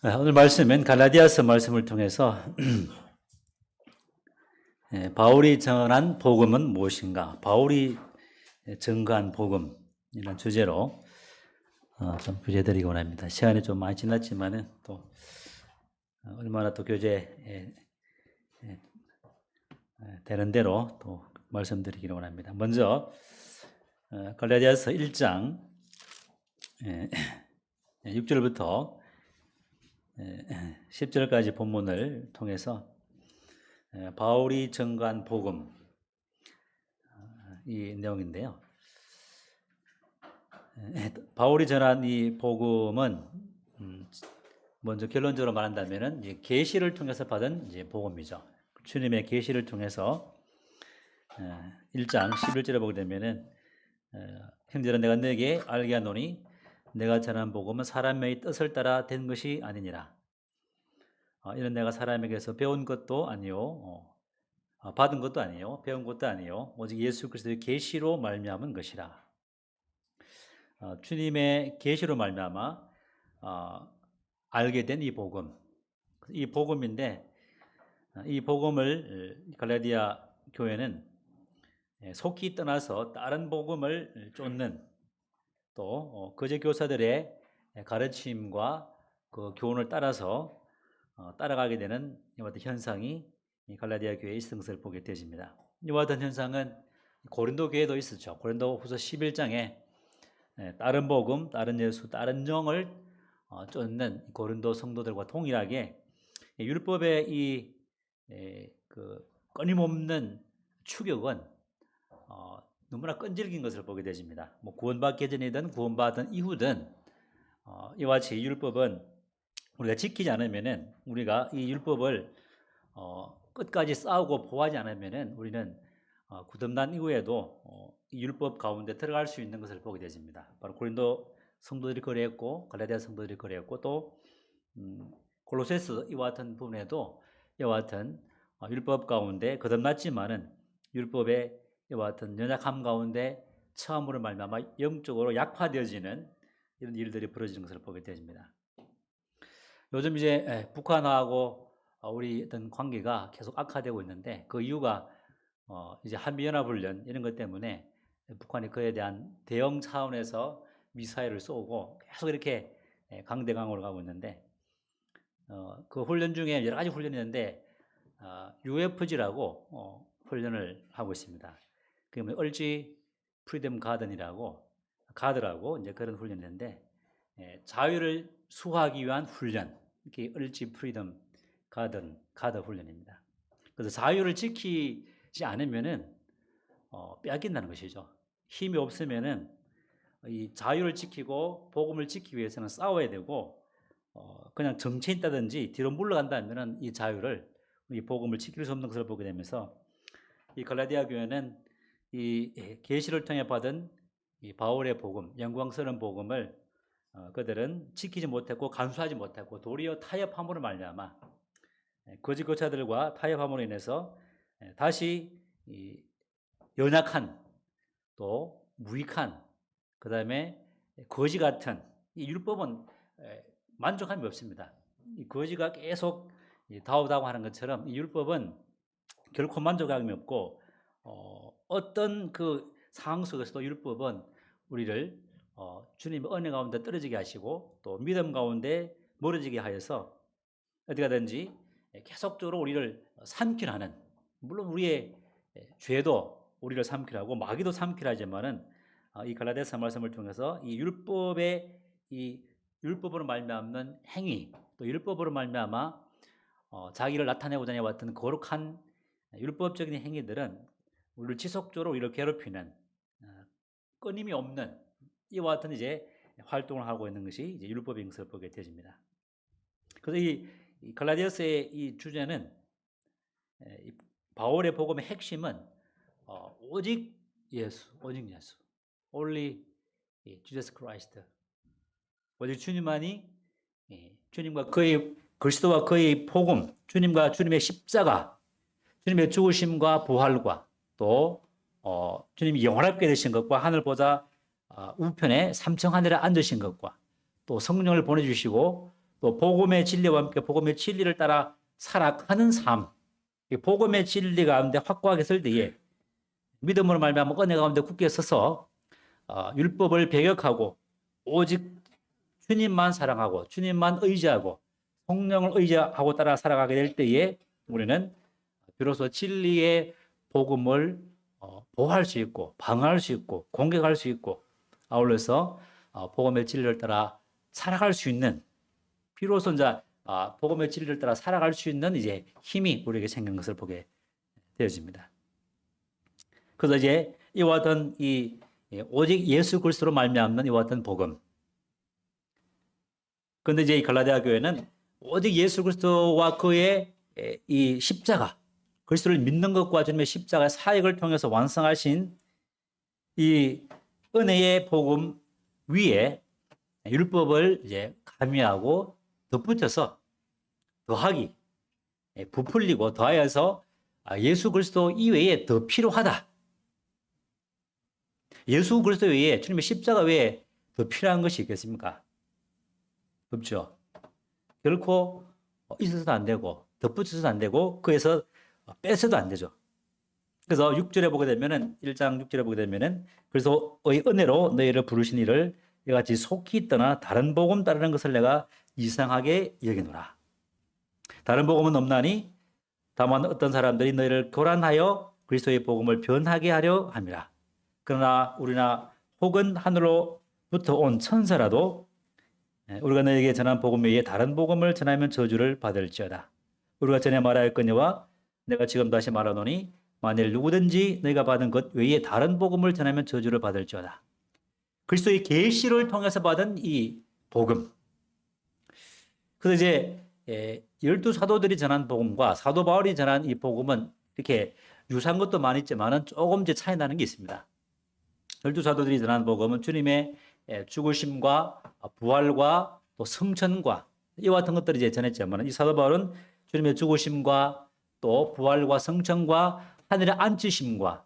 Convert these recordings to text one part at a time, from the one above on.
오늘 말씀은 갈라디아서 말씀을 통해서 바울이 전한 복음은 무엇인가? 바울이 증거한 복음이라는 주제로 좀 교제드리기 원합니다. 시간이 좀 많이 지났지만은 또 얼마나 또 교제 되는 대로 또 말씀드리기를 원합니다. 먼저 갈라디아서 1장 6절부터 10절까지 본문을 통해서 바울이 증거한 복음 이 내용인데요. 바울이 전한 이 복음은 먼저 결론적으로 말한다면은 계시를 통해서 받은 이제 복음이죠. 주님의 계시를 통해서 1장 11절에 보게 되면은 형제라 내가 너에게 알게 하노니 내가 전한 복음은 사람의 뜻을 따라 된 것이 아니니라. 이는 내가 사람에게서 배운 것도 아니요 받은 것도 아니요 배운 것도 아니요 오직 예수 그리스도의 계시로 말미암은 것이라. 주님의 계시로 말미암아 알게 된 이 복음, 이 복음인데 이 복음을 갈라디아 교회는 속히 떠나서 다른 복음을 쫓는 또 거짓 교사들의 가르침과 그 교훈을 따라서 따라가게 되는 이와 같은 현상이 갈라디아 교회에 있었던 것을 보게 되집니다. 이와 같은 현상은 고린도 교회도 있었죠. 고린도후서 11장에 다른 복음, 다른 예수, 다른 영을 쫓는 고린도 성도들과 동일하게 율법의 그 끊임없는 추격은 너무나 끈질긴 것을 보게 되집니다. 뭐 구원받기 전이든 구원받은 이후든 이와 같이 율법은 우리가 지키지 않으면은 우리가 이 율법을 끝까지 싸우고 보호하지 않으면은 우리는 거듭난 이후에도 이 율법 가운데 들어갈 수 있는 것을 보게 되집니다. 바로 고린도 성도들이 그랬고 갈라디아 성도들이 그랬고 또 골로새서 이와 같은 부분에도 이와 같은 율법 가운데 거듭났지만은 율법의 이와 같은 연약함 가운데 처음으로 말미암아 영적으로 약화되어지는 이런 일들이 벌어지는 것을 보게 되집니다. 요즘 이제 북한하고 우리 어떤 관계가 계속 악화되고 있는데 그 이유가 이제 한미연합훈련 이런 것 때문에 북한이 그에 대한 대응 차원에서 미사일을 쏘고 계속 이렇게 강대강으로 가고 있는데 그 훈련 중에 여러 가지 훈련이 있는데 UFG라고 훈련을 하고 있습니다. 그러면 얼지 프리덤 가드라고 이제 그런 훈련인데 자유를 수호하기 위한 훈련, 이게 얼지 프리덤 가드 훈련입니다. 그래서 자유를 지키지 않으면은 빼앗긴다는 것이죠. 힘이 없으면은 이 자유를 지키고 복음을 지키기 위해서는 싸워야 되고 그냥 정체 있다든지 뒤로 물러간다면은 이 자유를 이 복음을 지킬 수 없는 것을 보게 되면서 이 갈라디아 교회는 이 계시를 통해 받은 이 바울의 복음, 영광스러운 복음을 그들은 지키지 못했고 간수하지 못했고 도리어 타협함으로 말미암아 거짓 교사들과 타협함으로 인해서 다시 이 연약한 또 무익한 그 다음에 거지 같은 이 율법은 만족함이 없습니다. 이 거지가 계속 다오다고 하는 것처럼 이 율법은 결코 만족함이 없고 어떤 그 상황 속에서도 율법은 우리를 주님의 은혜 가운데 떨어지게 하시고 또 믿음 가운데 멀어지게 하여서 어디가든지 계속적으로 우리를 삼키려 하는, 물론 우리의 죄도 우리를 삼키려 하고 마귀도 삼키려 하지만은 이 갈라디아서 말씀을 통해서 이 율법으로 말미암는 행위 또 율법으로 말미암아 자기를 나타내고자 해왔던 거룩한 율법적인 행위들은 우리를 지속적으로 우리를 괴롭히는 끊임이 없는 이와 같은 이제 활동을 하고 있는 것이 이제 율법인 것을 보게 되집니다. 그래서 이 갈라디아서의 이 주제는 이 바울의 복음의 핵심은 오직 예수, only Jesus Christ, 오직 주님만이 주님과 그의 그리스도와 그의 복음, 주님과 주님의 십자가, 주님의 죽으심과 부활과 또 주님이 영원하게 되신 것과 하늘보다 우편에 삼층 하늘에 앉으신 것과 또 성령을 보내주시고 또 복음의 진리와 함께 복음의 진리를 따라 살아가는 삶, 이 복음의 진리 가운데 확고하게 설 때에 믿음으로 말미암아 은혜 가운데 굳게 서서 율법을 배격하고 오직 주님만 사랑하고 주님만 의지하고 성령을 의지하고 따라 살아가게 될 때에 우리는 비로소 진리의 복음을 보호할 수 있고 방어할 수 있고 공격할 수 있고 아울러서 복음의 진리를 따라 살아갈 수 있는 비로소 이제 복음의 진리를 따라 살아갈 수 있는 이제 힘이 우리에게 생긴 것을 보게 되어집니다. 그래서 이제 이와 같은 이 오직 예수 그리스도로 말미암는 이와 같은 복음. 그런데 이제 이 갈라디아 교회는 오직 예수 그리스도와 그의 이 십자가, 그리스도를 믿는 것과 주님의 십자가 사역을 통해서 완성하신 이 은혜의 복음 위에 율법을 이제 가미하고 덧붙여서 더하기, 부풀리고 더하여서 예수 그리스도 이외에 더 필요하다. 예수 그리스도 외에 주님의 십자가 외에 더 필요한 것이 있겠습니까? 없죠. 결코 있어서도 안 되고 덧붙여서도 안 되고 그에서 뺏어도 안 되죠. 그래서 6절에 보게 되면은 1장 6절에 보게 되면은 그래서의 은혜로 너희를 부르신 이를 이같이 속히 떠나 다른 복음 따르는 것을 내가 이상하게 여기노라. 다른 복음은 없나니 다만 어떤 사람들이 너희를 교란하여 그리스도의 복음을 변하게 하려 함이라. 그러나 우리나 혹은 하늘로부터 온 천사라도 우리가 너에게 전한 복음 외에 다른 복음을 전하면 저주를 받을지어다. 우리가 전에 말하였거니와 내가 지금 다시 말하노니 만일 누구든지 너희가 받은 것 외에 다른 복음을 전하면 저주를 받을지어다. 그리스도의 계시를 통해서 받은 이 복음. 그래서 이제 12사도들이 전한 복음과 사도 바울이 전한 이 복음은 이렇게 유사한 것도 많이 있지만은 조금 이제 차이 나는 게 있습니다. 12사도들이 전한 복음은 주님의 죽으심과 부활과 또 성천과 이와 같은 것들을 이제 전했지만 이 사도 바울은 주님의 죽으심과 또 부활과 성천과 하늘의 앉으심과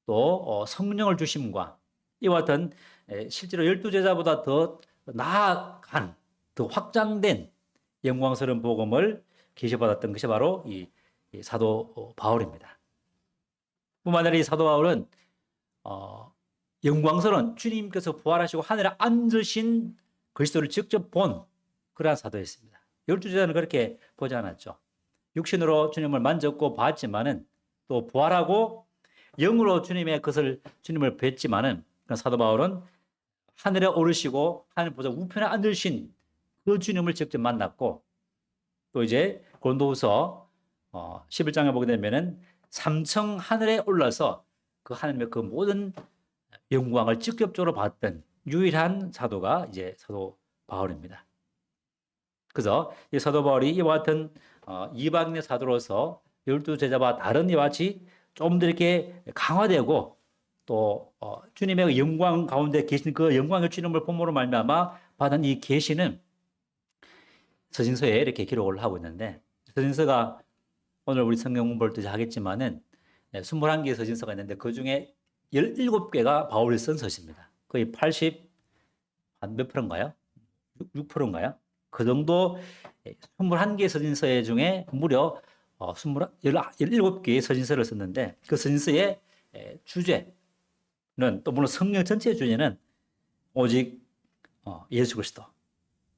또 성령을 주심과 이와 같은 실제로 12제자보다 더 나아간 더 확장된 영광스러운 복음을 계시받았던 것이 바로 이 사도 바울입니다. 뿐만 아니라 이 사도 바울은 영광스러운 주님께서 부활하시고 하늘에 앉으신 그리스도를 직접 본 그러한 사도였습니다. 12제자는 그렇게 보지 않았죠. 육신으로 주님을 만졌고 봤지만은 또 부활하고 영으로 주님을 뵀지만은 사도 바울은 하늘에 오르시고 하늘 보좌 우편에 앉으신 그 주님을 직접 만났고 또 이제 고린도후서 11장에 보게 되면은 삼청 하늘에 올라서 그 하나님의 그 모든 영광을 직접적으로 봤던 유일한 사도가 이제 사도 바울입니다. 그래서 이 사도 바울이 이와 같은 이방인의 사도로서 12제자와 다른 이와 같이 좀 더 이렇게 강화되고 또 주님의 영광 가운데 계신 그 영광의 주님을 본모로 말미암아 받은 이 계시는 서신서에 이렇게 기록을 하고 있는데 서신서가 오늘 우리 성경 공부를 또 하겠지만은 21개의 서신서가 있는데 그 중에 17개가 바울이 쓴 서신입니다. 거의 80, 한 몇 프로인가요? 6%인가요? 그 정도 21개의 서신서 중에 무려 17개의 서신서를 썼는데 그 서신서의 주제는 또 물론 성경 전체의 주제는 오직 예수 그리스도.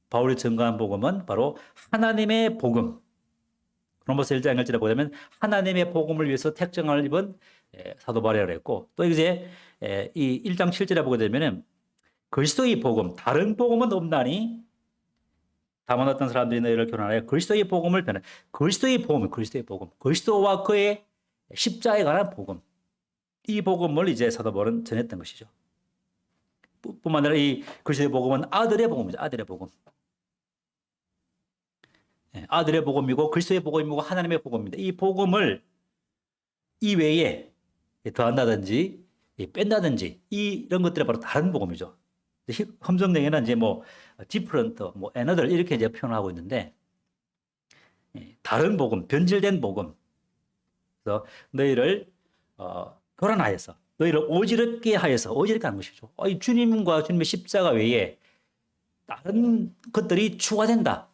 바울이 전가한 복음은 바로 하나님의 복음. 로마서 1장 1절에 보면 하나님의 복음을 위해서 택정을 입은 사도 바울이라고 했고 또 이제 이 1장 7절에 보게 되면은 그리스도의 복음, 다른 복음은 없나니 다만 어떤 사람들이 너희를 교란하여 그리스도의 복음을 변해 그리스도의 복음, 그리스도와 그의 십자가에 관한 복음, 이 복음을 이제 사도 바울은 전했던 것이죠. 뿐만 아니라 이 그리스도의 복음은 아들의 복음이죠. 아들의 복음. 아들의 복음이고 그리스도의 복음이고 하나님의 복음입니다. 이 복음을 이 외에 더한다든지 뺀다든지 이런 것들이 바로 다른 복음이죠. 함성능에는 이제 뭐 different, 뭐 another 이렇게 이제 표현하고 있는데 다른 복음, 변질된 복음. 그래서 너희를 교란하여서 너희를 오지럽게 하여서 오지럽게 하는 것이죠. 주님과 주님의 십자가 외에 다른 것들이 추가된다.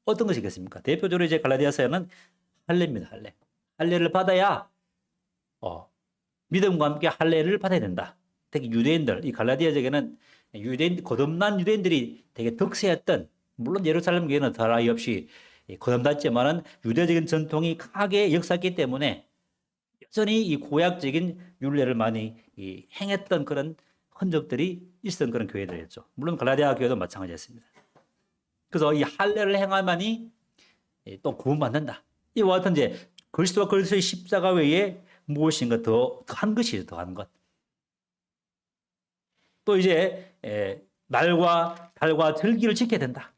어떤 것이겠습니까? 대표적으로 이제 갈라디아서에는 할례입니다. 할례. 할례를 받아야 믿음과 함께 할례를 받아야 된다. 특히 유대인들, 이 갈라디아적에는 유대인, 거듭난 유대인들이 되게 득세했던, 물론 예루살렘 교회는 더라이 없이 거듭났지만은 유대적인 전통이 강하게 역사했기 때문에 여전히 이 구약적인 율례를 많이 행했던 그런 흔적들이 있었던 그런 교회들이었죠. 물론 갈라디아 교회도 마찬가지였습니다. 그래서 이 할례를 행하만이 또 구원받는다. 이와 같은 이제 그리스도와 그리스도의 십자가 외에 무엇인가 더한 것이죠. 더한 것. 또 이제 날과 달과 절기를 지켜야 된다.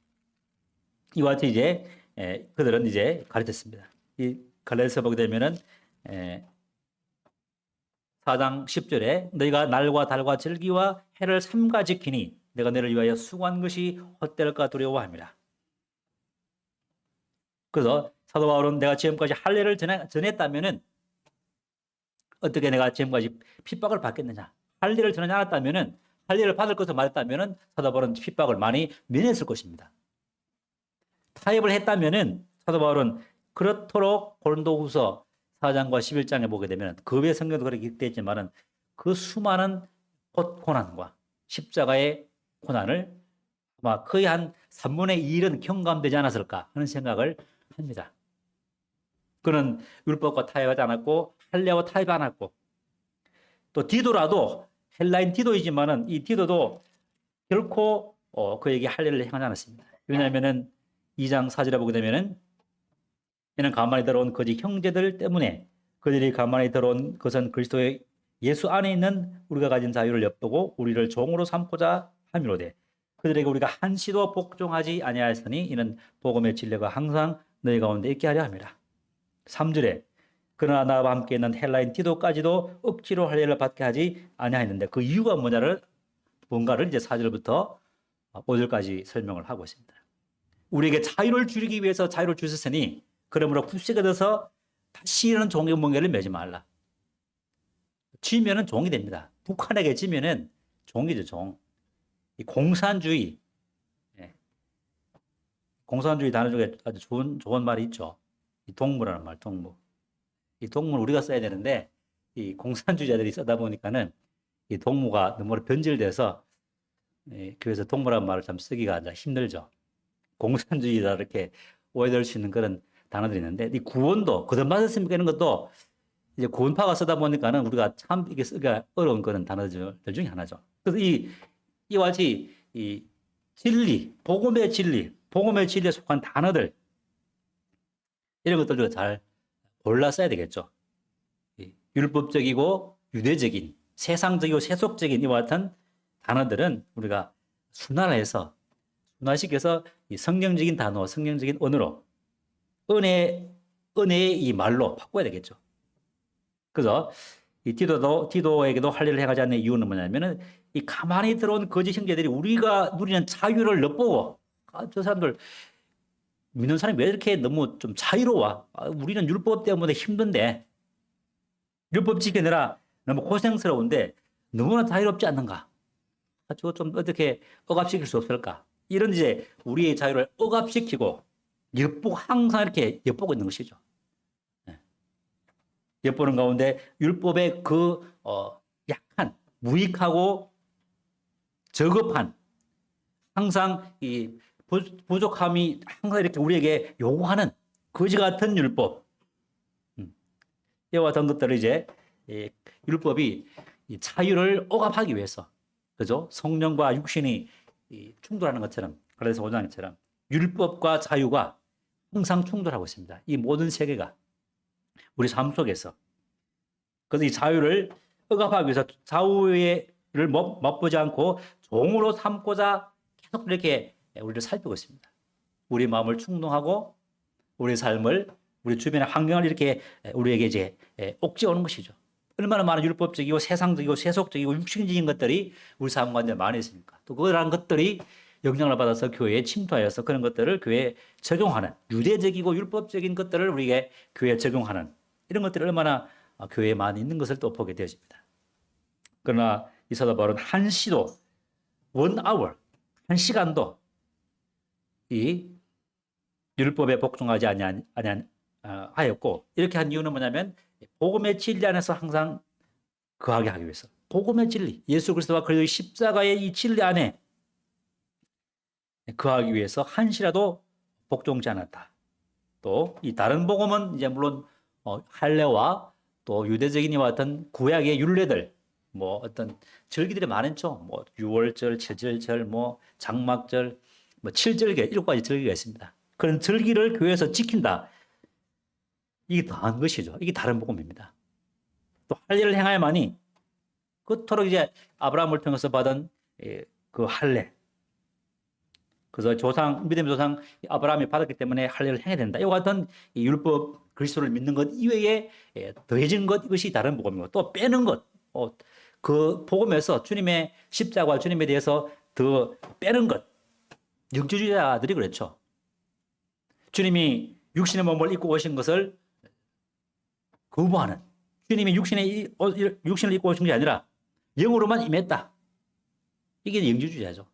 이와 같이 이제 그들은 이제 가르쳤습니다. 이 갈라디아서 보게 되면은 4장 10절에 너희가 날과 달과 절기와 해를 삼가 지키니 내가 너를 위하여 수고한 것이 헛될까 두려워합니다. 그래서 사도 바울은 내가 지금까지 할례를 전했다면은 어떻게 내가 지금까지 핍박을 받겠느냐? 할례를 전하지 않았다면은 할례를 받을 것을 말했다면은 사도 바울은 핍박을 많이 면했을 것입니다. 타협을 했다면은 사도 바울은 그렇도록 고린도후서 4장과 11장에 보게 되면 그 외 성경도 그렇게 기록되어 그 수많은 고난과 십자가의 고난을 아마 거의 한 3분의 2일은 경감되지 않았을까 하는 생각을 합니다. 그는 율법과 타협하지 않았고 할례와 타협 안 했고 또 디도라도 헬라인 디도이지만은 이 디도도 결코 그에게 할례를 행하지 않았습니다. 왜냐하면은 2장 4절에 보게 되면은 이는 가만히 들어온 거짓 형제들 때문에 그들이 가만히 들어온 것은 그리스도의 예수 안에 있는 우리가 가진 자유를 엿보고 우리를 종으로 삼고자 함이로되 그들에게 우리가 한시도 복종하지 아니하였으니 이는 복음의 진리가 항상 너희 가운데 있게 하려 함이라. 3절에 그러나 나와 함께 있는 헬라인 디도까지도 억지로 할례를 받게 하지 아니하였는데 그 이유가 뭔가를 이제 4절부터 5절까지 설명을 하고 있습니다. 우리에게 자유를 주기 위해서 자유를 주셨으니 그러므로 굽세가 돼서 다시는 종의 멍에를 매지 말라. 지면은 종이 됩니다. 북한에게 지면은 종이죠, 종. 이 공산주의, 공산주의 단어 중에 아주 좋은 말이 있죠. 이 동무라는 말, 동무. 이 동무는 우리가 써야 되는데 이 공산주의자들이 쓰다 보니까는 이 동무가 너무 변질돼서 교회에서 동무라는 말을 참 쓰기가 힘들죠. 공산주의자 이렇게 오해될 수 있는 그런 단어들이 있는데 이 구원도 거듭받았습니까 이런 것도 이제 구원파가 쓰다 보니까는 우리가 참 이게 쓰기가 어려운 그런 단어들 중에 하나죠. 그래서 이와 같이 이 진리, 복음의 진리에 속한 단어들 이런 것들을 잘 골라 써야 되겠죠. 율법적이고 유대적인, 세상적이고 세속적인 이와 같은 단어들은 우리가 순환시켜서 이 성경적인 단어, 성경적인 언어로 은혜의 이 말로 바꿔야 되겠죠. 그래서 이 디도에게도 할례를 행하지 않는 이유는 뭐냐면은 이 가만히 들어온 거짓 형제들이 우리가 누리는 자유를 엿보고 저 사람들 믿는 사람이 왜 이렇게 너무 좀 자유로워? 우리는 율법 때문에 힘든데 율법 지키느라 너무 고생스러운데 너무나 자유롭지 않는가? 저거 좀 어떻게 억압시킬 수 없을까? 이런 이제 우리의 자유를 억압시키고 항상 이렇게 엿보고 있는 것이죠. 엿보는 가운데 율법의 약한, 무익하고 저급한 항상 이 부족함이 항상 이렇게 우리에게 요구하는 거지 같은 율법. 이와 같은 것들을 이제 율법이 이 자유를 억압하기 위해서 그죠? 성령과 육신이 충돌하는 것처럼 그래서 5장처럼 율법과 자유가 항상 충돌하고 있습니다. 이 모든 세계가 우리 삶 속에서 그래서 이 자유를 억압하기 위해서 자유를 맛보지 않고 종으로 삼고자 계속 이렇게 우리를 살피고 있습니다. 우리 마음을 충동하고 우리 삶을 우리 주변의 환경을 이렇게 우리에게 이제 옥죄오는 것이죠. 얼마나 많은 율법적이고 세상적이고 세속적이고 육신적인 것들이 우리 삶 가운데 많이 있습니까? 또 그러한 것들이 영향을 받아서 교회에 침투하여서 그런 것들을 교회에 적용하는 유대적이고 율법적인 것들을 우리에게 교회에 적용하는 이런 것들이 얼마나 교회에 많이 있는 것을 또 보게 되어집니다. 그러나 이 사도 바울은 한 시도, 1 hour, 한 시간도 이 율법에 복종하지 하였고, 이렇게 한 이유는 뭐냐면 복음의 진리 안에서 항상 거하게 하기 위해서. 복음의 진리, 예수 그리스도와 그리스도의 십자가의 이 진리 안에 거하기 위해서 한시라도 복종치 않았다. 또 이 다른 복음은 이제 물론 할례와 또 유대적인 이와 같은 구약의 율례들, 뭐 어떤 절기들이 많죠. 뭐 유월절, 칠절절, 뭐 장막절, 뭐 칠절계, 7가지 절기가 있습니다. 그런 절기를 교회에서 지킨다. 이게 더한 것이죠. 이게 다른 복음입니다. 또 할례를 행하야만이 그토록 이제 아브라함을 통해서 받은 그 할례. 그래서 믿음의 조상 아브라함이 받았기 때문에 할례를 행해야 된다. 이와 같은 율법 그리스도를 믿는 것 이외에 더해진 것, 이것이 다른 복음이고, 또 빼는 것, 그 복음에서 주님의 십자가와 주님에 대해서 더 빼는 것. 영주주의자들이 그렇죠. 주님이 육신의 몸을 입고 오신 것을 거부하는, 주님이 육신을 입고 오신 게 아니라 영으로만 임했다. 이게 영주주의자죠.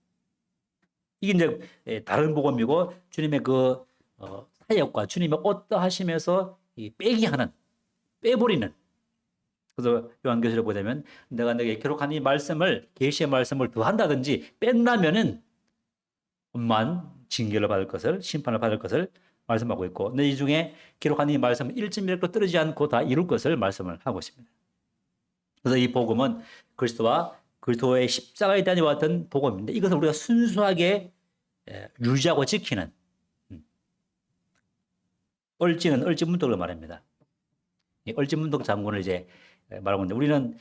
이게 이제 다른 복음이고, 주님의 그 사역과 주님의 어떠하심에서 빼기 하는, 빼버리는. 그래서 요한계시록 보게 되면 내가 너에게 기록한 이 말씀을, 계시의 말씀을 더한다든지 뺀다면은 엄만 징계를 받을 것을, 심판을 받을 것을 말씀하고 있고, 너희 중에 기록한 이 말씀은 1.1도 떨어지지 않고 다 이룰 것을 말씀을 하고 있습니다. 그래서 이 복음은 그리스도와 그리스도의 십자가에 대한 이와 같은 복음인데, 이것을 우리가 순수하게 유지하고 지키는, 얼지는 얼지문덕을 말합니다. 이 얼지문덕 장군을 이제 말하고 있는데, 우리는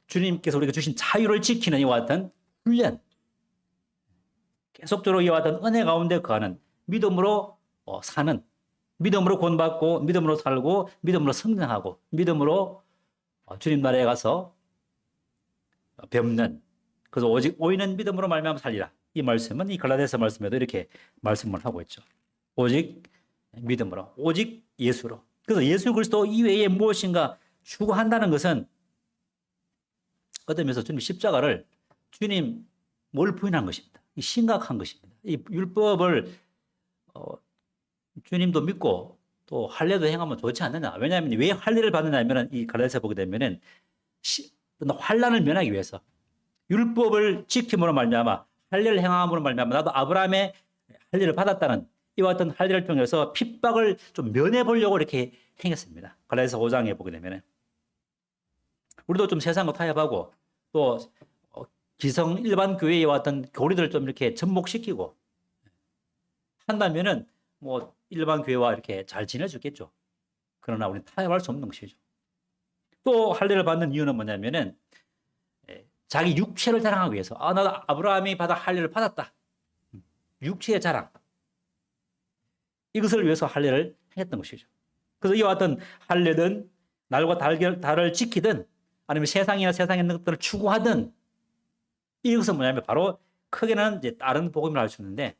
주님께서 우리가 주신 자유를 지키는 이와 같은 훈련, 계속적으로 이와 같은 은혜 가운데 거하는, 믿음으로 사는, 믿음으로 구원받고, 믿음으로 살고, 믿음으로 성장하고, 믿음으로 주님 나라에 가서 뵙는. 그래서 오직 오이는 믿음으로 말미암아 살리라. 이 말씀은 이 갈라디아서 말씀에도 이렇게 말씀을 하고 있죠. 오직 믿음으로, 오직 예수로. 그래서 예수 그리스도 이외에 무엇인가 추구한다는 것은 어떤 면에서 주님 십자가를, 주님 뭘 부인한 것입니다. 이 심각한 것입니다. 이 율법을 주님도 믿고 또 할례도 행하면 좋지 않느냐. 왜냐하면 왜 할례를 받느냐 하면, 이 갈라디아서 보게 되면은 환난을 면하기 위해서, 율법을 지킴으로 말미암아, 할례를 행함으로 말미암아 나도 아브라함의 할례를 받았다는 이와 같은 할례를 통해서 핍박을 좀 면해 보려고 이렇게 행했습니다. 갈라디아서 5장에 보게 되면은 우리도 좀 세상과 타협하고, 또 기성 일반 교회에 왔던 교리들을 좀 이렇게 접목시키고 한다면은 뭐 일반 교회와 이렇게 잘 지내주겠죠. 그러나 우리는 타협할 수 없는 것이죠. 또 할례를 받는 이유는 뭐냐면은 자기 육체를 자랑하기 위해서. 나도 아브라함이 받아 할례를 받았다. 육체의 자랑. 이것을 위해서 할례를 했던 것이죠. 그래서 이와 같은 할례든 날과 달을 지키든 아니면 세상에 있는 것들을 추구하든, 이것은 뭐냐면 바로 크게는 이제 다른 복음을 알 수 있는데,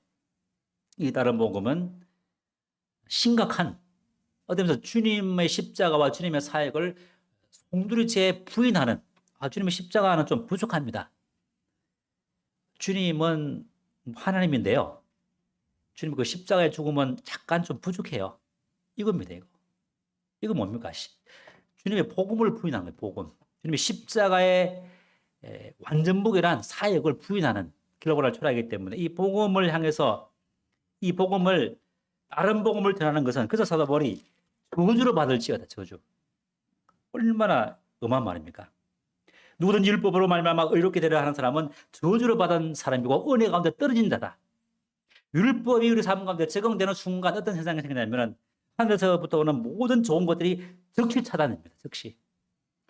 이 다른 복음은 심각한, 어쩌면서 주님의 십자가와 주님의 사역을 송두리째 부인하는, 주님의 십자가는 좀 부족합니다. 주님은 하나님인데요, 주님 그 십자가의 죽음은 약간 좀 부족해요. 이겁니다. 이거 뭡니까? 주님의 복음을 부인하는 거예요. 복음. 주님의 십자가의 완전무결한 사역을 부인하는 글로벌 철학이기 때문에, 이 복음을 향해서, 이 복음을, 다른 복음을 전하는 것은, 그래서 사도 바울이 저주를 받을지어다. 저주. 얼마나 엄한 말입니까? 누구든지 율법으로 말미암아 의롭게 되려 하는 사람은 저주를 받은 사람이고 은혜 가운데 떨어진 자다. 율법이 우리 삶 가운데 적용되는 순간 어떤 현상이 생기냐면, 하늘에서부터 오는 모든 좋은 것들이 즉시 차단됩니다. 즉시.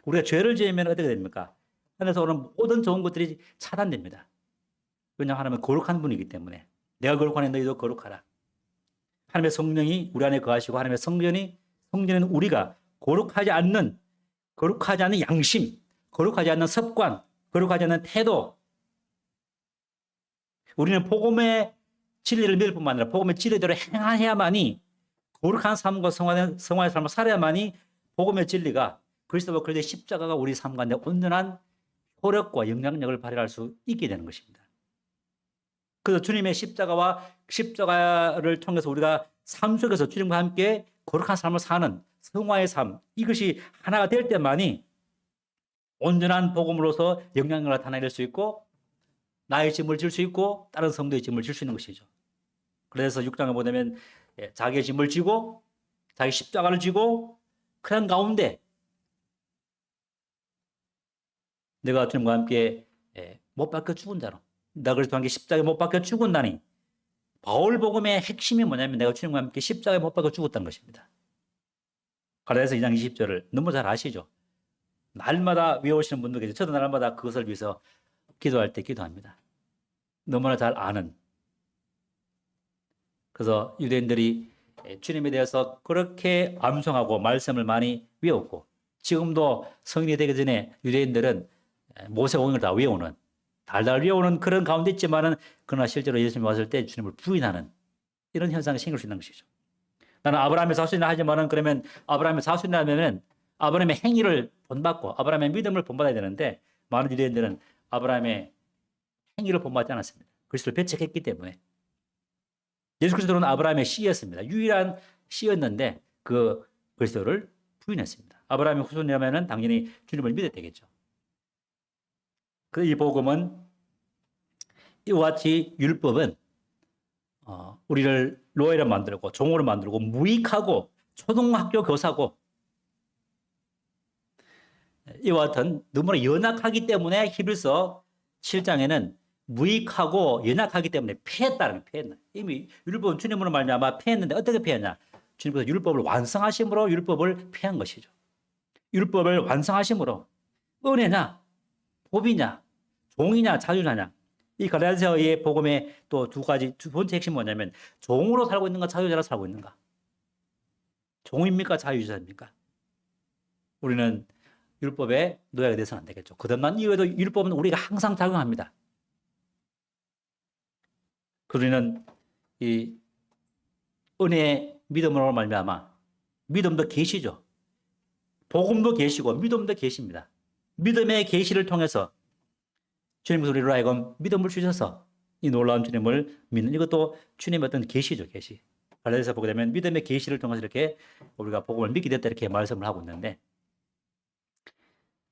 우리가 죄를 지으면 어떻게 됩니까? 하늘에서 오는 모든 좋은 것들이 차단됩니다. 왜냐하면 하나님은 거룩한 분이기 때문에. 내가 거룩하니 너희도 거룩하라. 하나님의 성령이 우리 안에 거하시고, 하나님의 성령은 우리가 거룩하지 않는 양심, 거룩하지 않는 습관, 거룩하지 않는 태도. 우리는 복음의 진리를 믿을 뿐만 아니라 복음의 진리대로 행해야만이, 거룩한 삶과 성화의 삶을 살아야만이 복음의 진리가, 그리스도와 그리스도의 십자가가 우리 삶 가운데 온전한 효력과 영향력을 발휘할 수 있게 되는 것입니다. 그래서 주님의 십자가를 통해서 우리가 삶 속에서 주님과 함께 거룩한 삶을 사는 성화의 삶, 이것이 하나가 될 때만이 온전한 복음으로서 영향력을 나타낼 수 있고 나의 짐을 질 수 있고 다른 성도의 짐을 질 수 있는 것이죠. 그래서 6장에 보면 자기의 짐을 지고 자기 십자가를 지고 그런 가운데 내가 주님과 함께 못 박혀 죽은 자로, 내가 그리스도와 함께 십자가에 못 박혀 죽었나니, 바울 복음의 핵심이 뭐냐면 내가 주님과 함께 십자가에 못 박혀 죽었다는 것입니다. 갈라디아서 2장 20절을 너무 잘 아시죠? 날마다 외우시는 분도 계세요. 저도 날마다 그것을 위해서 기도할 때 기도합니다. 너무나 잘 아는. 그래서 유대인들이 주님에 대해서 그렇게 암송하고 말씀을 많이 외웠고, 지금도 성인이 되기 전에 유대인들은 모세오경을 다 외우는, 달달 외우는 그런 가운데 있지만은, 그러나 실제로 예수님이 왔을 때 주님을 부인하는 이런 현상이 생길 수 있는 것이죠. 나는 아브라함의 자손이라 하지만은, 그러면 아브라함의 자손이라면 아브라함의 행위를 본받고 아브라함의 믿음을 본받아야 되는데, 많은 유대인들은 아브라함의 행위를 본받지 않았습니다. 그리스도를 배척했기 때문에. 예수 그리스도는 아브라함의 씨였습니다. 유일한 씨였는데 그 그리스도를 부인했습니다. 아브라함의 후손이라면 당연히 주님을 믿어야 되겠죠. 그 이 복음은 이와 같이 율법은 우리를 노예로 만들고 종으로 만들고 무익하고 초등학교 교사고, 이와 같은 너무나 연약하기 때문에 히브리서 7장에는 무익하고 연약하기 때문에 패했다는 거예요. 이미 율법은 주님으로 말미암아 패했는데 어떻게 패했냐? 주님께서 율법을 완성하심으로 율법을 패한 것이죠. 율법을 완성하심으로 은혜냐, 법이냐, 종이냐, 자유자냐. 이 갈라디아서의 복음의 또 두 번째 핵심이 뭐냐면, 종으로 살고 있는가, 자유자로 살고 있는가. 종입니까, 자유자입니까? 우리는 율법의 노예가 돼서는 안 되겠죠. 그것만 이외에도 율법은 우리가 항상 작용합니다. 우리는 이 은혜의 믿음으로 말미암아, 믿음도 계시죠. 복음도 계시고 믿음도 계십니다. 믿음의 계시를 통해서 주님께서 우리로 하여금 믿음을 주셔서 이 놀라운 주님을 믿는, 이것도 주님의 어떤 계시죠, 계시. 갈라디아서 보게 되면 믿음의 계시를 통해서 이렇게 우리가 복음을 믿게 됐다 이렇게 말씀을 하고 있는데,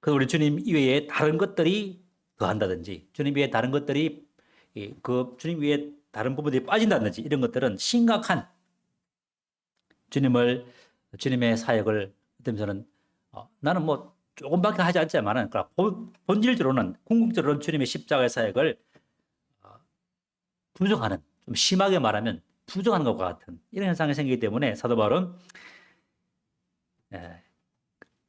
그래서 우리 주님 이외에 다른 것들이 더한다든지, 주님 외에 다른 것들이 주님 외에 다른 부분들이 빠진다든지, 이런 것들은 심각한 주님의 사역을 어쩌면서는 나는 뭐 조금밖에 하지 않지만은, 본질적으로는, 궁극적으로는 주님의 십자가의 사역을 부정하는, 좀 심하게 말하면 부정하는 것과 같은 이런 현상이 생기기 때문에 사도 바울은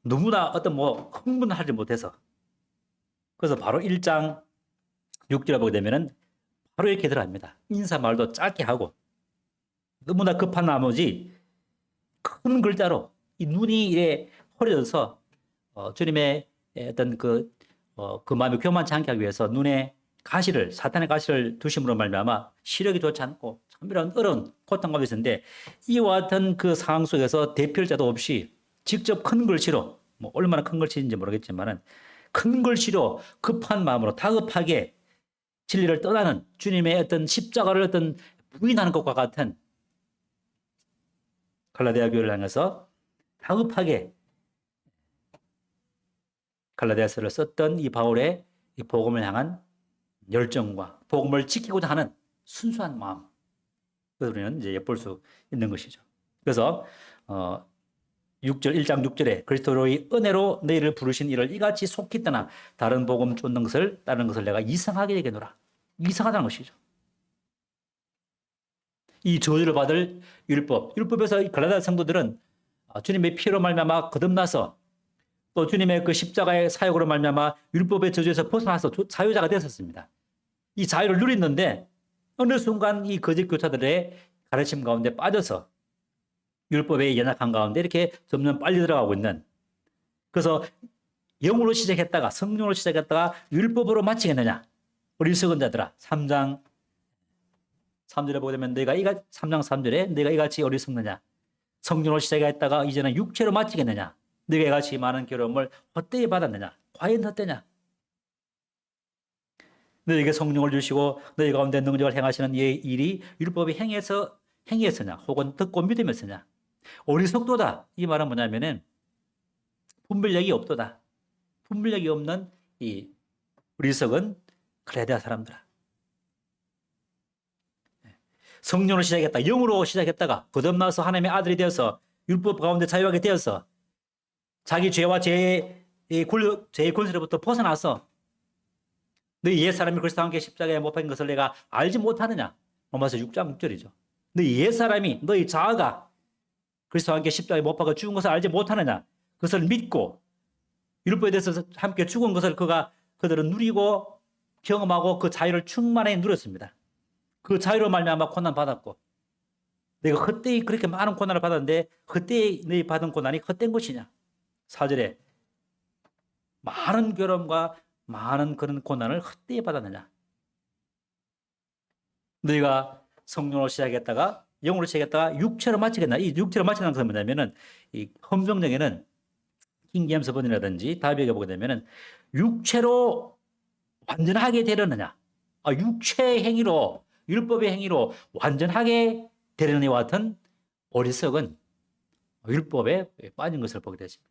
너무나 어떤 흥분하지 못해서, 그래서 바로 1장 6절에 보게 되면은 바로 이렇게 들어갑니다. 인사말도 짧게 하고, 너무나 급한 나머지 큰 글자로 이 눈이 이래 흐려져서 주님의 어떤 그 마음이 교만치 않게 하기 위해서 눈에 사탄의 가시를 두심으로 말미암아 시력이 좋지 않고 참이런 어려운 고통 가운데 있었는데, 이와 같은 그 상황 속에서 대필자도 없이 직접 큰 글씨로, 얼마나 큰 글씨인지 모르겠지만은 큰 글씨로 급한 마음으로 다급하게 진리를 떠나는 주님의 어떤 십자가를 어떤 부인하는 것과 같은, 갈라디아 교회를 향해서 다급하게 갈라디아서를 썼던 이 바울의 이 복음을 향한 열정과 복음을 지키고자 하는 순수한 마음, 그래서 우리는 이제 엿볼 수 있는 것이죠. 그래서 1장 6절에 그리스도의 은혜로 너희를 부르신 이를 이같이 속히 떠나 다른 복음 쫓는 것을 따르는 것을 내가 이상하게 여기노라. 이상하다는 것이죠. 이 저주를 받을 율법에서 갈라디아 성도들은 주님의 피로 말미암아 거듭나서, 또 주님의 그 십자가의 사역으로 말미암아 율법의 저주에서 벗어나서 자유자가 되었습니다. 이 자유를 누렸는데 어느 순간 이 거짓 교사들의 가르침 가운데 빠져서 율법의 연약한 가운데 이렇게 점점 빨리 들어가고 있는, 그래서 영으로 시작했다가 성령으로 시작했다가 율법으로 마치겠느냐. 어리석은 자들아, 3장 3절에 보게 되면 3장 3절에 내가 이같이 어리석느냐. 성령으로 시작했다가 이제는 육체로 마치겠느냐. 네가 이같이 많은 괴로움을 헛되이 받았느냐. 과연 헛되냐. 너에게 성령을 주시고 너희 가운데 능력을 행하시는 이 일이 율법이 행위에서냐 혹은 듣고 믿음에서냐. 어리석도다. 이 말은 뭐냐면은 분별력이 없도다. 분별력이 없는 이 어리석은 갈라디아 사람들아. 성령으로 시작했다. 영으로 시작했다가 거듭나서 하나님의 아들이 되어서 율법 가운데 자유하게 되어서 자기 죄와 죄의 권세로부터 벗어나서 너희 옛사람이 그리스도와 함께 십자가에 못 박힌 것을 내가 알지 못하느냐. 로마서 6장 6절이죠. 너희 옛사람이 너희 자아가 그리스도와 함께 십자가에 못 박아 죽은 것을 알지 못하느냐. 그것을 믿고 율법에 대해서 함께 죽은 것을 그들은 누리고 경험하고 그 자유를 충만히 누렸습니다. 그 자유로 말미암아 고난 받았고 내가 헛되이 그렇게 많은 고난을 받았는데 헛되이 너희 받은 고난이 헛된 것이냐. 4절에 많은 괴로움과 많은 그런 고난을 헛되이 받았느냐. 너희가 성령으로 시작했다가 영으로 시작했다가 육체로 마치겠나. 이 육체로 마치는 것은 뭐냐면은 이 헌정령에는 킹제임스 번이라든지 다비에게 보게 되면은 육체로 완전하게 되려느냐. 육체의 행위로 율법의 행위로 완전하게 되려는 이와 같은 어리석은 율법에 빠진 것을 보게 되십니다.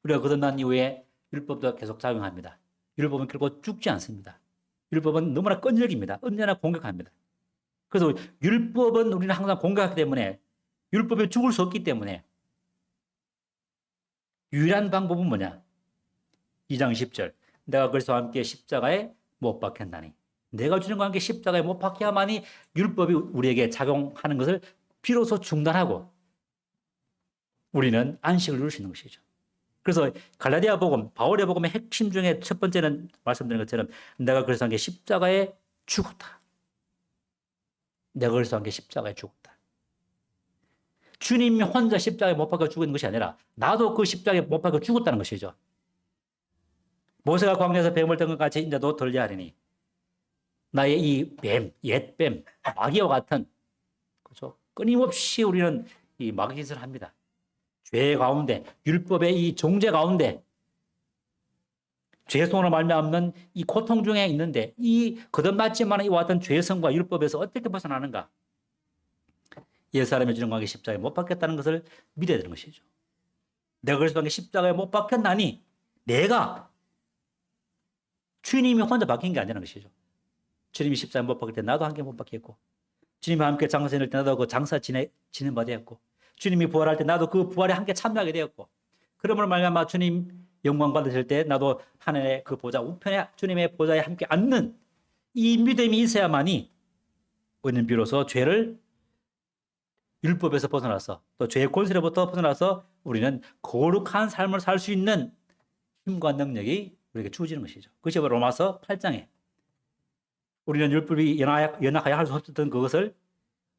우리가 거듭난 이후에 율법도 계속 작용합니다. 율법은 결코 죽지 않습니다. 율법은 너무나 끈질깁니다. 언제나 공격합니다. 그래서 율법은 우리는 항상 공격하기 때문에 율법에 죽을 수 없기 때문에 유일한 방법은 뭐냐? 2장 10절 내가 그리스도와 함께 십자가에 못 박혔나니 내가 주님과 함께 십자가에 못 박혀야만이 율법이 우리에게 작용하는 것을 비로소 중단하고 우리는 안식을 누릴 수 있는 것이죠. 그래서 갈라디아 복음, 바울의 복음의 핵심 중에 첫 번째는 말씀드린 것처럼 내가 그리스도와 함께 십자가에 죽었다. 내가 그리스도와 함께 십자가에 죽었다. 주님이 혼자 십자가에 못 박혀 죽은 것이 아니라 나도 그 십자가에 못 박혀 죽었다는 것이죠. 모세가 광야에서 뱀을 든 것 같이 인자도 덜려야 하리니 나의 이 뱀, 옛 뱀, 마귀와 같은 그렇죠? 끊임없이 우리는 이 마귀 짓을 합니다. 죄 가운데, 율법의 이 종죄 가운데 죄성으로 말미암는 이 고통 중에 있는데 이 거듭났지만 이와 같은 죄성과 율법에서 어떻게 벗어나는가? 옛사람의 주님과 함께 십자가에 못 박혔다는 것을 믿어야 되는 것이죠. 내가 그리스도와 함께 십자가에 못 박혔나니 내가 주님이 혼자 박힌 게 아니라는 것이죠. 주님이 십자가에 못 박힐 때 나도 함께 못 박혔고 주님과 함께 장사 지낼 때 나도 그 장사 지낸 바 되었고 주님이 부활할 때 나도 그 부활에 함께 참여하게 되었고 그러므로 말미암아 주님 영광 받으실 때 나도 하늘의 그 보좌 우편에 주님의 보좌에 함께 앉는 이 믿음이 있어야만이 우리는 비로소 죄를 율법에서 벗어나서 또 죄의 권세로부터 벗어나서 우리는 거룩한 삶을 살 수 있는 힘과 능력이 우리에게 주어지는 것이죠. 그것이 바로 로마서 8장에 우리는 율법이 연약하여 할 수 없었던 그것을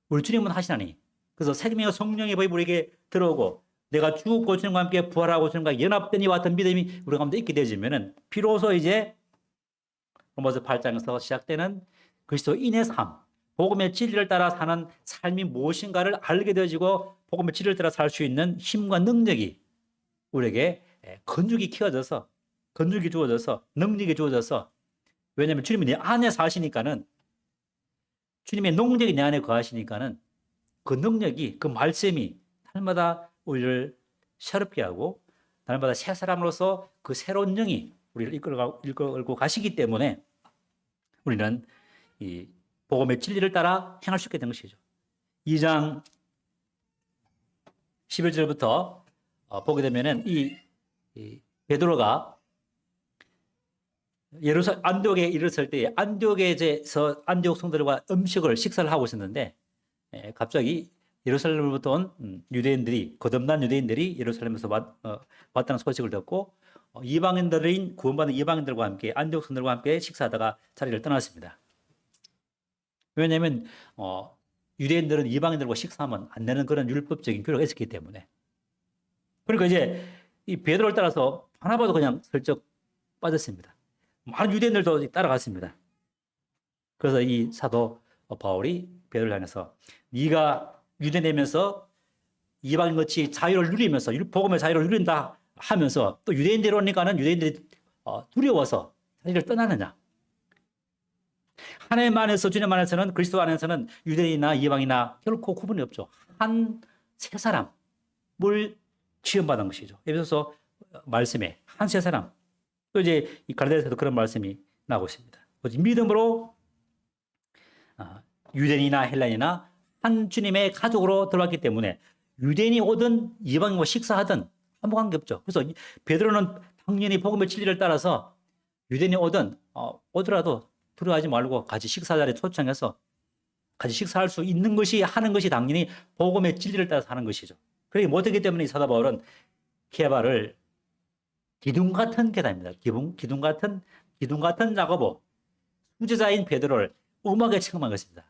우리 주님은 하시나니 그래서 생명의 성령의 법이 우리에게 들어오고 내가 죽고 주님과 함께 부활하고 주님과 연합된 이와 같은 믿음이 우리 가운데 있게 되어지면은 비로소 이제 로마서 8장에서 시작되는 그리스도인의 삶, 복음의 진리를 따라 사는 삶이 무엇인가를 알게 되어지고 복음의 진리를 따라 살 수 있는 힘과 능력이 우리에게 건축이 키워져서 건축이 주어져서 능력이 주어져서 왜냐하면 주님이 내 안에 사시니까는 주님의 능력이 내 안에 거하시니까는 그 능력이 그 말씀이 날마다 우리를 새롭게 하고 날마다 새 사람으로서 그 새로운 영이 우리를 이끌고 가시기 때문에 우리는 이 복음의 진리를 따라 행할 수 있게 된 것이죠. 2장 11절부터 보게 되면은 이 베드로가 안디옥에 이르렀을 때 안디옥에서 안디옥 성도들과 식사를 하고 있었는데 갑자기 예루살렘으로부터 온 유대인들이 거듭난 유대인들이 예루살렘에서 왔다는 소식을 듣고 이방인들인 구원받은 이방인들과 함께 안디옥 성도들과 함께 식사하다가 자리를 떠났습니다. 왜냐하면 유대인들은 이방인들과 식사하면 안 되는 그런 율법적인 규례가 있었기 때문에. 그러니까 이제 이 베드로를 따라서 바나바도 그냥 슬쩍 빠졌습니다. 많은 유대인들도 따라갔습니다. 그래서 이 사도 바울이 베드로를 향해서 네가 유대되면서 이방인같이 자유를 누리면서 복음의 자유를 누린다 하면서 또 유대인들이 오니까는 유대인들이 두려워서 자기를 떠나느냐. 하나님 안에서, 주님 안에서는, 그리스도 안에서는 유대인이나 이방이나 결코 구분이 없죠. 한 세 사람을 지원받은 것이죠. 에베소서 말씀에 한 세 사람. 또 이제 이 갈라디아서도 그런 말씀이 나오고 있습니다. 믿음으로 유대인이나 헬라인이나 한 주님의 가족으로 들어왔기 때문에 유대인이 오든 이방인과 식사하든 아무 관계 없죠. 그래서 베드로는 당연히 복음의 진리를 따라서 유대인이 오든 오더라도 들어가지 말고 같이 식사 자리에 초청해서 같이 식사할 수 있는 것이, 하는 것이 당연히 복음의 진리를 따라서 하는 것이죠. 그러기 못하기 때문에 사도 바울은 게바를 기둥 같은 계단입니다. 기둥 같은 야고보, 수제자인 베드로를 엄하게 책망한 것입니다.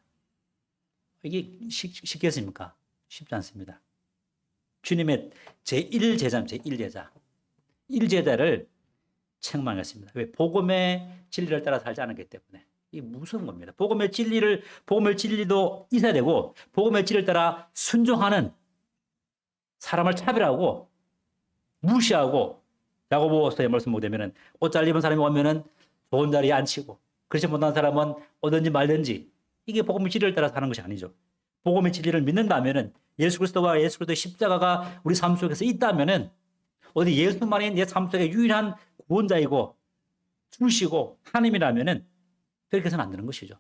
이게 쉽겠습니까? 쉽지 않습니다. 주님의 제1제자입니다. 제1제자. 1제자를 책망했습니다. 왜? 복음의 진리를 따라 살지 않았기 때문에. 이게 무서운 겁니다. 복음의 진리도 있어야 되고, 복음의 진리를 따라 순종하는, 사람을 차별하고 무시하고, 야고보서의 말씀 보면 옷 잘 입은 사람이 오면은 좋은 자리에 앉히고, 그렇지 못한 사람은 오든지 말든지, 이게 복음의 진리를 따라 사는 것이 아니죠. 복음의 진리를 믿는다면은, 예수 그리스도와 예수 그리스도의 십자가가 우리 삶 속에서 있다면은, 어디 예수만이 내 삶 속에 유일한 구원자이고 주시고 하나님이라면은 그렇게 해서는 안 되는 것이죠.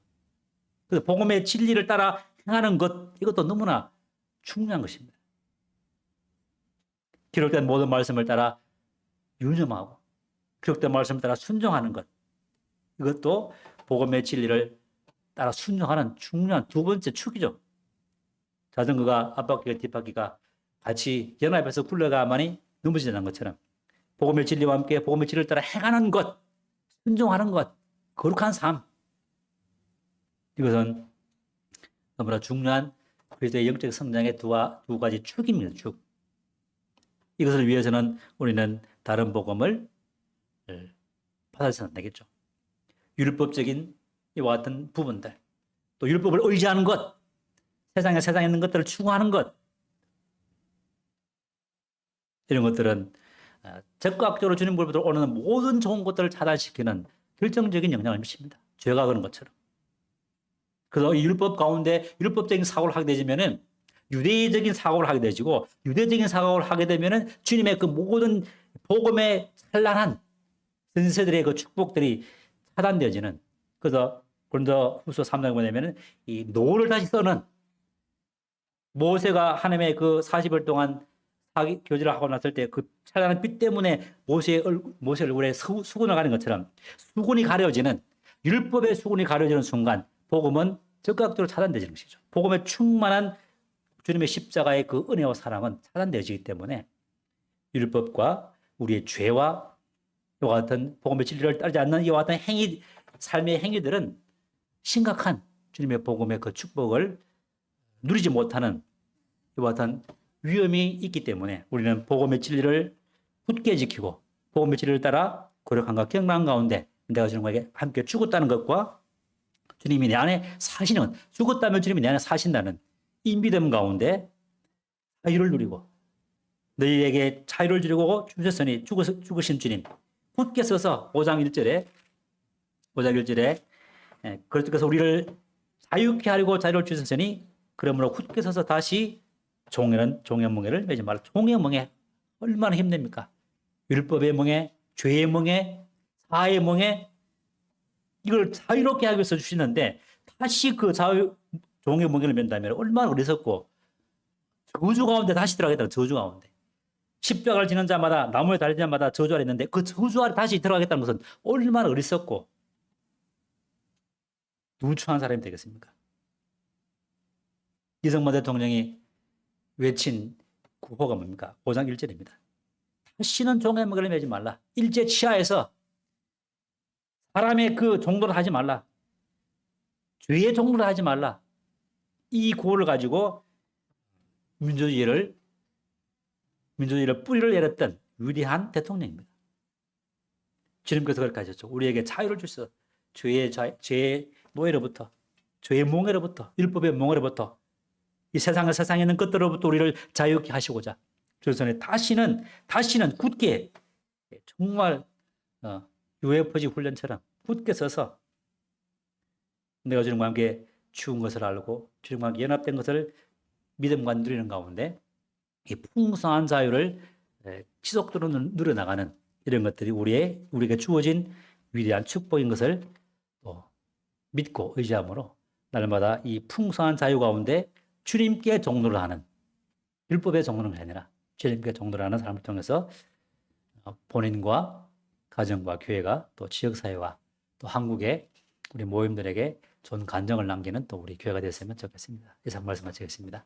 그래서 복음의 진리를 따라 행하는 것, 이것도 너무나 중요한 것입니다. 기록된 모든 말씀을 따라 유념하고 기록된 말씀을 따라 순종하는 것, 이것도 복음의 진리를 따라 순종하는 중요한 두 번째 축이죠. 자전거가 앞바퀴와 뒷바퀴가 같이 연합해서 굴러가만이 넘어지지 않는 것처럼 복음의 진리와 함께 복음의 진리를 따라 행하는 것, 순종하는 것, 거룩한 삶, 이것은 너무나 중요한 그리스도의 영적 성장의 두 가지 축입니다. 축. 이것을 위해서는 우리는 다른 복음을 받아서는 안 되겠죠. 율법적인 이와 같은 부분들, 또 율법을 의지하는 것, 세상에 있는 것들을 추구하는 것, 이런 것들은 적극적으로 주님 보로부터 오는 모든 좋은 것들을 차단시키는 결정적인 영향을 미칩니다. 죄가 그런 것처럼. 그래서 이 율법 가운데 율법적인 사고를 하게 되면은 유대적인 사고를 하게 되지고, 유대적인 사고를 하게 되면은 주님의 그 모든 복음의 찬란한 선세들의 그 축복들이 차단되어지는. 그래서 고린도후서 3장에 보면은 이 노를 다시 써는, 모세가 하나님의 그 40일 동안 교제를 하고 났을 때 그 찬란한 빛 때문에 모세 얼굴에 수건을 가린 것처럼 수건이 가려지는, 율법의 수건이 가려지는 순간 복음은 즉각적으로 차단되는 것이죠. 복음에 충만한 주님의 십자가의 그 은혜와 사랑은 차단되어지기 때문에 율법과 우리의 죄와 이와 같은 복음의 진리를 따르지 않는 이와 같은 삶의 행위들은 심각한 주님의 복음의 그 축복을 누리지 못하는 이와 같은 위험이 있기 때문에 우리는 복음의 진리를 굳게 지키고 복음의 진리를 따라 거룩함과 경배한 가운데 내가 주님에게 함께 죽었다는 것과 주님이 내 안에 사시는, 죽었다면 주님이 내 안에 사신다는 이 믿음 가운데 자유를 누리고, 너희에게 자유를 주려고 주셨으니 죽으신 주님, 굳게 서서 5장 1절에 그래서 우리를 자유케 하려고 자유를 주셨으니 그러므로 굳게 서서 다시 종의 멍에를 매지 말라. 종의 멍에 얼마나 힘듭니까? 율법의 멍에, 죄의 멍에, 사의 멍에, 이걸 자유롭게 하기 위해서 주시는데 다시 그 종의 멍에를 맨다면 얼마나 어리석고 저주 가운데 다시 들어가겠다. 저주 가운데. 십자가를 지는 자마다, 나무에 달린 자마다 저주 아래 있는데 그 저주 아래 다시 들어가겠다는 것은 얼마나 어리석고 누추한 사람이 되겠습니까? 이승만 대통령이 외친 구호가 뭡니까? 5장 1절입니다. 다시는 종의 멍에를 매지 말라. 일제 치하에서 사람의 그 종로를 하지 말라. 죄의 종로를 하지 말라. 이 구호를 가지고 민주주의를 뿌리를 내렸던 위대한 대통령입니다. 주님께서 그렇게 하셨죠. 우리에게 자유를 주셔서 죄의 노예로부터, 죄의 몽에로부터, 율법의 몽에로부터, 이 세상에 있는 것들로부터 우리를 자유케 하시고자 그래서 다시는 굳게, 정말 UFO지 훈련처럼 굳게 서서 내가 주님과 함께 죽은 것을 알고 주님과 함께 연합된 것을 믿음과 누리는 가운데 이 풍성한 자유를 지속적으로 누려나가는 이런 것들이 우리에게 주어진 위대한 축복인 것을 또 믿고 의지함으로 날마다 이 풍성한 자유 가운데 주님께 종로를 하는, 율법의 종로는 아니라 주님께 종로를 하는 삶을 통해서 본인과 가정과 교회가 또 지역사회와 또 한국의 우리 모임들에게 좋은 간정을 남기는 또 우리 교회가 됐으면 좋겠습니다. 이상 말씀 마치겠습니다.